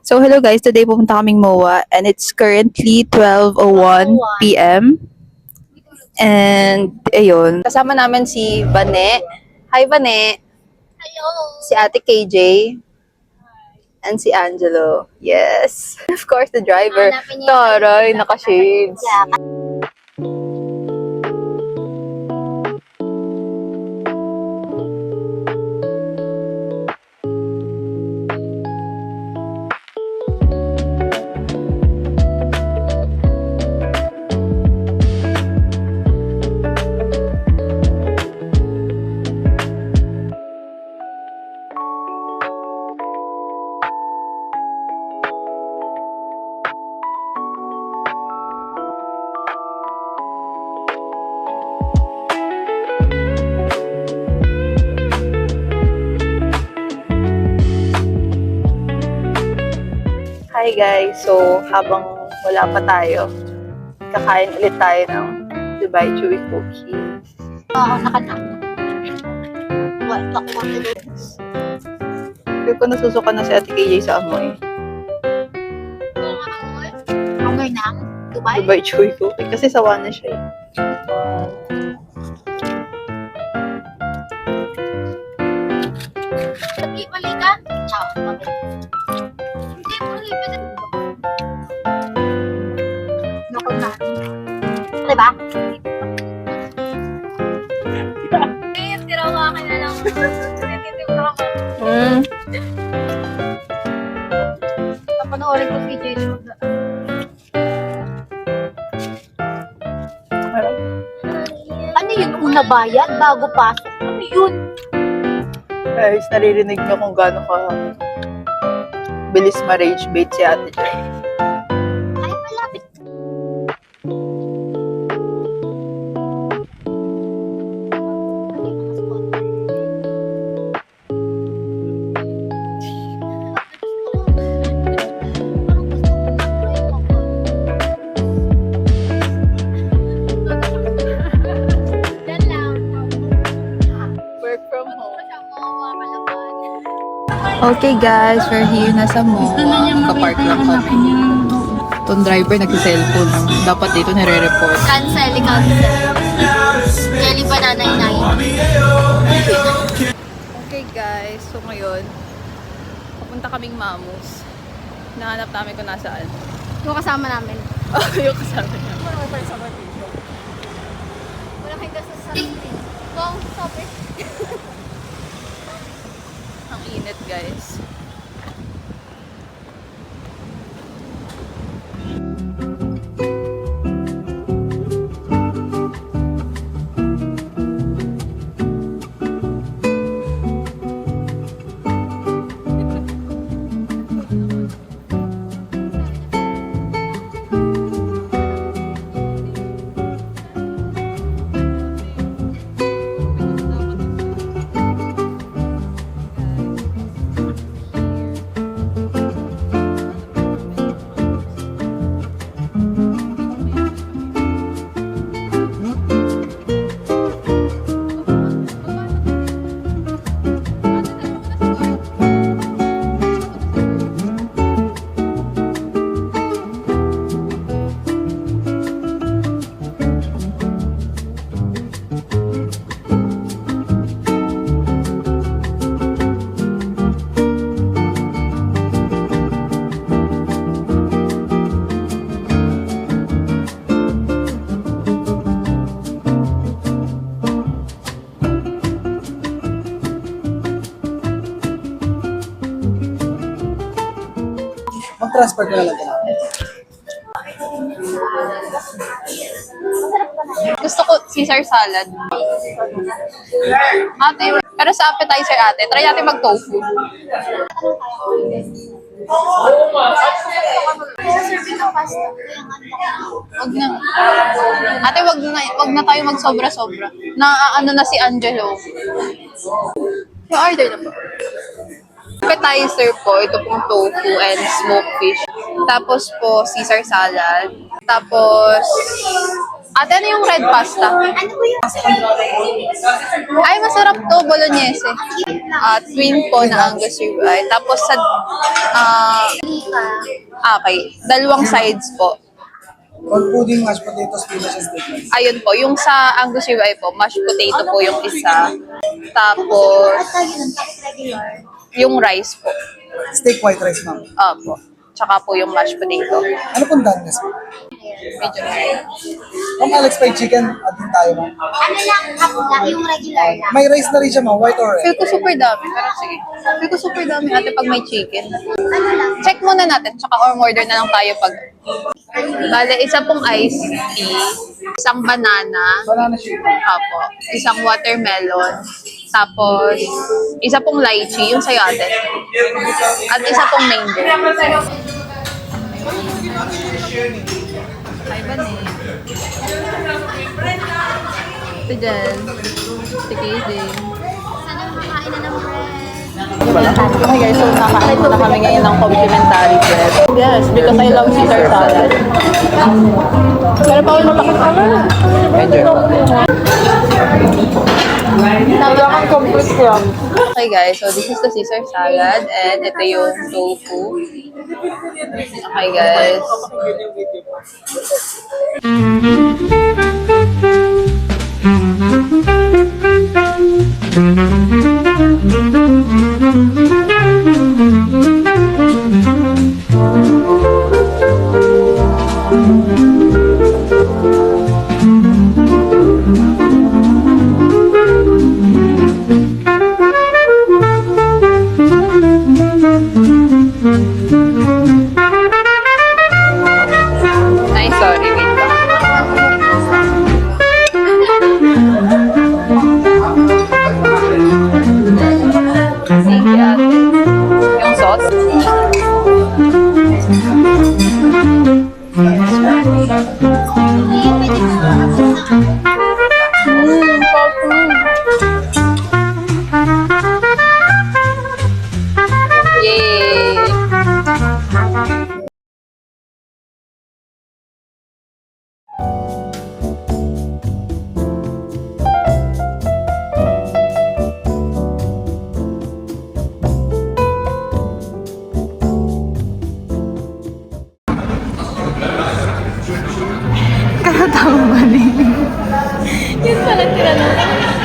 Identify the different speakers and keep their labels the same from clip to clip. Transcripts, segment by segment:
Speaker 1: So hello guys, today pupunta kaming MOA and it's currently 12:01 p.m. And ayun, kasama namin si Vane. Hi Vane.
Speaker 2: Hello.
Speaker 1: Si Ate KJ and si Angelo. Yes. Of course the driver.
Speaker 2: Hanapin niya
Speaker 1: Taray, naka-shades.
Speaker 2: Yeah.
Speaker 1: Hi guys, so habang wala pa tayo, kakain ulit tayo ng Dubai Chewy Cookie.
Speaker 2: Oo, nakatama. What to do?
Speaker 1: Feel ko nasusuka na si Ate KJ sa amoy.
Speaker 2: Amoy ng Dubai?
Speaker 1: Dubai Chewy Cookie. Kasi sawa na siya eh.
Speaker 2: Sabi, mali ka? Ciao. Hindi, mali. Naku na. Diba? Eh, tirawa ka na lang. Natitibra ako. Papanoorin ko si JJ Ano yun? Una bayad bago pasok? Ano yun?
Speaker 1: Guys, naririnig niyo kung gaano ka bilis ma-rage bait si Ate Joy.
Speaker 2: Ay, malapit.
Speaker 1: Work from home. Okay guys, we're here na sa mall. Kapark lang kami. Itong driver nag-cellphone. Dapat dito nire-report.
Speaker 2: Cancel. Jelly banana inay.
Speaker 1: Okay guys, so ngayon, papunta kaming Mamus. Nahanap namin kung nasaan.
Speaker 2: Yung kasama namin.
Speaker 1: Oh, yung kasama niya.
Speaker 2: Wala kayo gastos sa akin. Wow, sabi.
Speaker 1: Ang init guys.
Speaker 3: Mag-transfer ko na lang.
Speaker 1: Gusto ko Caesar salad. Ate, pero sa appetizer ate, try natin mag-tofu.
Speaker 2: Sasabihin ng pasta.
Speaker 1: Wag na. Ate, wag na tayo mag-sobra-sobra. Ano na si Angelo. Yung order na po. Appetizer po, ito pong tofu and smoked fish. Tapos po, Caesar salad. Tapos, Ate, ano yung red pasta?
Speaker 2: Ano po yun?
Speaker 1: Ay, masarap to, bolognese. Twin po na Angus ribeye. Tapos sa, okay, dalawang sides po.
Speaker 3: Corn pudding, mashed potatoes, spinach, and steak rice.
Speaker 1: Ayun po, yung sa Angus ribeye po, mashed potato po yung isa. Tapos, yung rice po.
Speaker 3: Steak white rice, ma'am.
Speaker 1: Opo. Tsaka po yung mashed potato.
Speaker 3: Ano pong doneness mo?
Speaker 1: Medyo
Speaker 3: Ma'am, Alex Fried Chicken, atin tayo, ma'am.
Speaker 2: Ano lang, hapla, yung regular lang.
Speaker 3: May rice na rin siya, ma'am. White or red?
Speaker 1: Feel ko super dami. Pero sige. Feel ko super dami ate pag may chicken.
Speaker 2: Ano lang?
Speaker 1: Check muna natin. Tsaka order na lang tayo pag... Bale, isa pong iced tea. Isang banana.
Speaker 3: Banana shake.
Speaker 1: Apo. Isang watermelon. Tapos, isa pong lychee. Yung sa'yo ate. At isa pong mango. Ay ba ni? Ito dyan. Si Casey.
Speaker 2: Sana makakain na ng bread.
Speaker 1: Okay guys, so nakain na kami ngayon ng complimentary bread. Yes, because I love Caesar salad. Pero pa ulit makakala. Medyo. Kailangan complete lang. Okay guys, so this is the Caesar salad and ito yung tofu. Okay guys. Ay, sorry, wait lang. Sige, ate. Yung sauce? Yay! Kakatawa ba Yun pala tira ng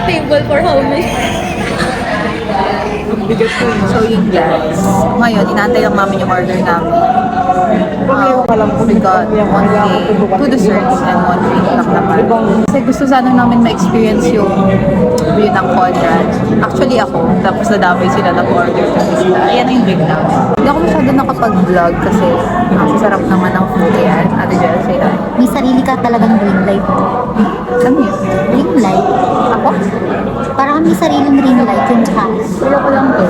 Speaker 1: table for how many? So yun guys. Ngayon, inaantay lang namin yung order namin. We got one cake, 2 desserts, and 1 drink lang naman. Kasi gusto sana namin ma-experience yung view ng Conrad. Actually ako, tapos nadamay sila nag-order kasi sila. Ayan na yung drink namin. Hindi ako masyado nakapag-vlog kasi ang sarap naman ng food. Ayan, Ate Jel, sila.
Speaker 2: May sarili ka talagang ring light.
Speaker 1: Ano yun?
Speaker 2: Ring light?
Speaker 1: Ako?
Speaker 2: Parang may sariling ring light yung chance.
Speaker 1: Wala ko lang to.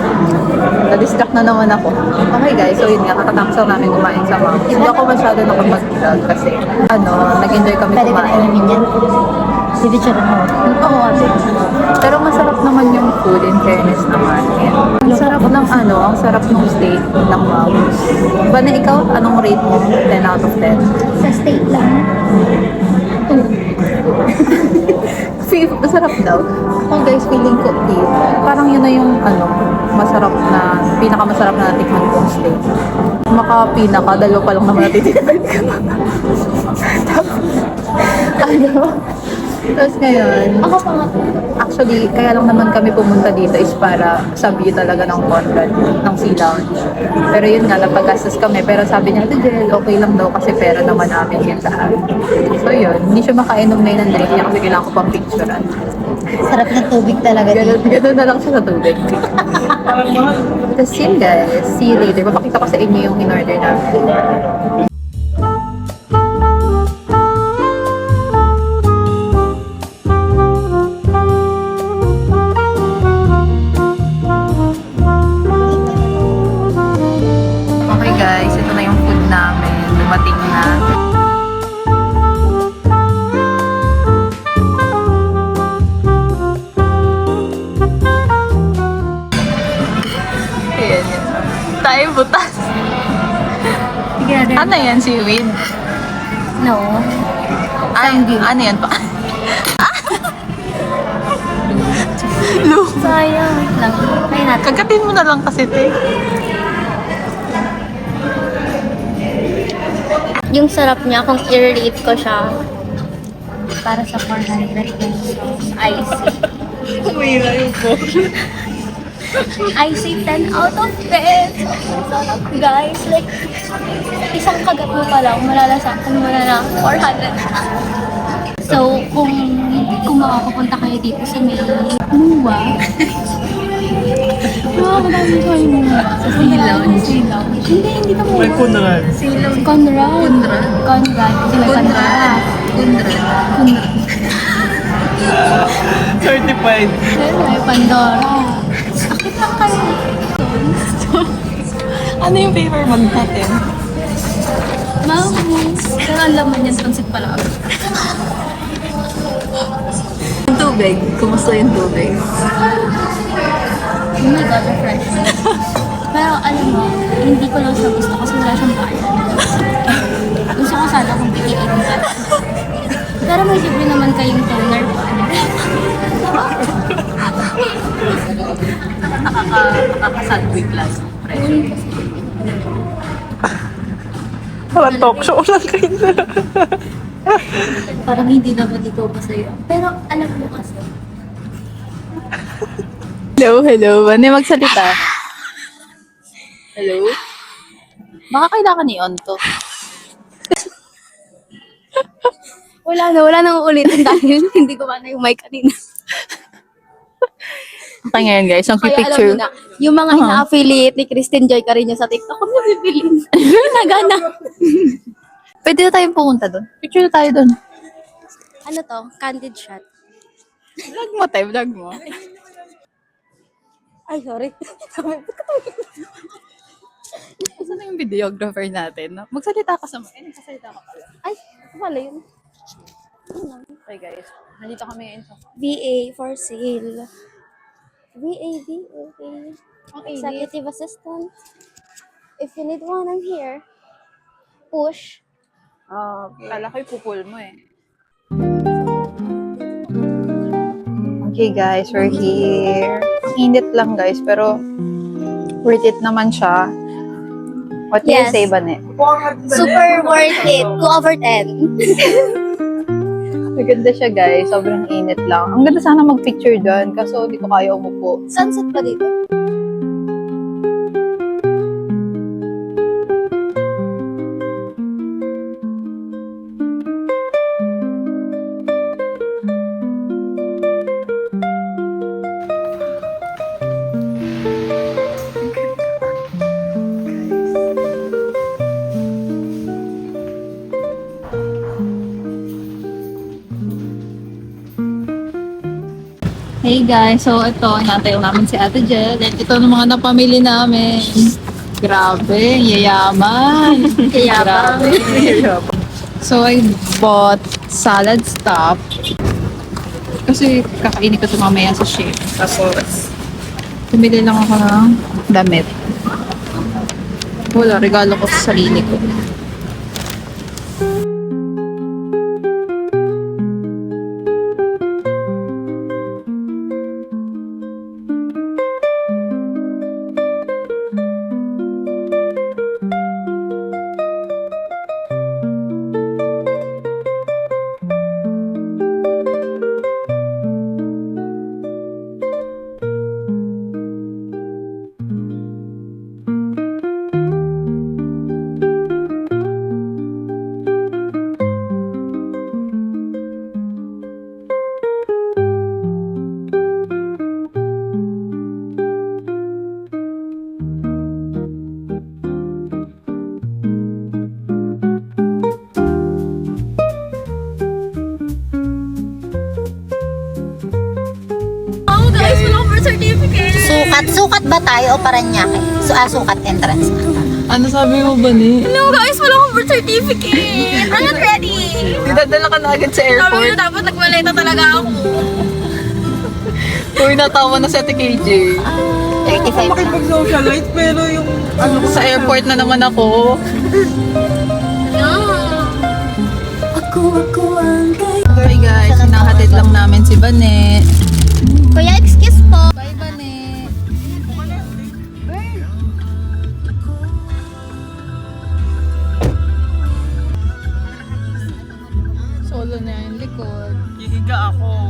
Speaker 1: Na-distract na naman ako. Okay guys, so yun nga, kakatapos lang namin kumain sa mga. Hindi ako masyado nakapag-vlog kasi nag-enjoy kami
Speaker 2: Pwede ka na
Speaker 1: kumain.
Speaker 2: inumin yan. Picture mo.
Speaker 1: Oo, ate. Pero masarap naman yung food in fairness naman. Ang sarap ng ang sarap ng steak ng Magus. Ba na ikaw, anong rate mo? 10 out of 10?
Speaker 2: Sa state lang.
Speaker 1: Masarap daw. Oh guys, feeling ko parang yun na yung masarap na, pinakamasarap na natikman kong steak. Pinaka, dalawa pa lang naman natitikman ko. Tapos ngayon,
Speaker 2: Ako pa nga.
Speaker 1: actually, kaya lang naman kami pumunta dito is para sa view talaga ng Conrad, ng Sea Lounge. Pero yun nga, napag-gastos kami. Pero sabi niya, Jel, okay lang daw kasi pera naman namin yun lahat. So yun, hindi siya makainom ngayon ng drink niya kasi kailangan ko pang picturean.
Speaker 2: Sarap ng tubig talaga dito.
Speaker 1: Ganun na lang siya sa tubig. Tapos yun guys, see you later. Papakita ko sa inyo yung in-order namin. Okay guys, ito na yung food namin. Dumating na. Ayan yun. Tayo butas.
Speaker 2: Together.
Speaker 1: Ano yan, seaweed?
Speaker 2: No.
Speaker 1: Ano yan pa?
Speaker 2: Sayang. Wait lang. Try natin.
Speaker 1: Kagatin mo na lang kasi, te.
Speaker 2: Yung sarap niya, kung i-rate ko siya, para sa 400 pesos, I say.
Speaker 1: Kumira yung po.
Speaker 2: I say 10 out of 10. Sobrang sarap, guys. Like, isang kagat mo pa lang, malalasakan mo na ng 400. So, kung makakapunta kayo dito sa may Muwa, madami ko yung Muwa. Sa Silaw. Hindi ka Muwa.
Speaker 3: Kunrad.
Speaker 2: Conrad. Kasi may Conrad.
Speaker 3: Certified.
Speaker 2: Pero may Pandora. Sakit lang kayo.
Speaker 1: Ano yung paper bag natin?
Speaker 2: Mamos. Pero ang laman yan, pansit pala.
Speaker 1: Yung tubig. Kumusta yung tubig?
Speaker 2: Oh my God, fresh. Pero alam mo, hindi ko lang siya gusto kasi wala siyang bayan. Gusto ko sana kung bigyan ka. Pero may libre naman kayong toner pa.
Speaker 1: Nakaka-sadwig lang.
Speaker 3: Parang talk show lang kayo na.
Speaker 2: Parang hindi naman ikaw masaya. Pero alam mo kasi,
Speaker 1: Hello. Ano yung magsalita? Hello? Baka kailangan i-on to.
Speaker 2: wala nang uulitin dahil hindi ko na yung mic kanina.
Speaker 1: Okay ngayon guys, ang
Speaker 2: Kaya alam
Speaker 1: picture.
Speaker 2: mo na, yung mga ina-affiliate ni Kristen Joy Carino sa TikTok, kung nabibilin. Nagana.
Speaker 1: Pwede na tayong pumunta doon. Picture na tayo doon.
Speaker 2: Ano to? Candid shot.
Speaker 1: Vlog mo tayo, vlog mo.
Speaker 2: Ay, sorry.
Speaker 1: Saan na yung videographer natin? Magsalita ka sa mga. Nagsasalita ka pala.
Speaker 2: Ay, wala yun.
Speaker 1: Okay guys, nandito kami ngayon sa
Speaker 2: VA for sale. VA.
Speaker 1: Okay,
Speaker 2: Executive assistant. If you need one, I'm here. Push.
Speaker 1: kala ko ipupul mo eh. Okay guys, we're here. Ang init lang guys, pero worth it naman siya. What do you
Speaker 2: Yes.
Speaker 1: say, Bane?
Speaker 2: Super worth it. 2 over 10.
Speaker 1: Maganda siya guys, sobrang init lang. Ang ganda sana mag-picture dyan, kaso di ko kaya umupo.
Speaker 2: Sunset pa dito.
Speaker 1: Hey guys, so ito, inatayo namin si Ate Jel. And ito ng mga napamili namin. Grabe, yayaman.
Speaker 2: Yayaman.
Speaker 1: Grabe. So I bought salad stuff. Kasi kakainin ko ito mamaya sa shake. Tapos, bumili lang ako ng damit. Wala, regalo ko sa sarili ko.
Speaker 4: Sukat ba tayo o Paranaque? Sukat entrance.
Speaker 1: Ano sabi mo ba ni?
Speaker 2: No guys, wala akong birth certificate. I'm not ready.
Speaker 1: Dinadala ka na agad sa
Speaker 2: Sabi
Speaker 1: airport.
Speaker 2: nyo dapat nagmaleta talaga ako.
Speaker 1: Uy, natawa na si Ate KJ.
Speaker 4: 35 lang.
Speaker 3: Socialite, pero yung
Speaker 1: Sa airport na naman ako.
Speaker 2: Ako ang
Speaker 1: Hatid lang namin si Bane.
Speaker 2: Kuya, excuse po.
Speaker 1: Bye, Bane. Solo na yung likod.
Speaker 3: Hihiga ako.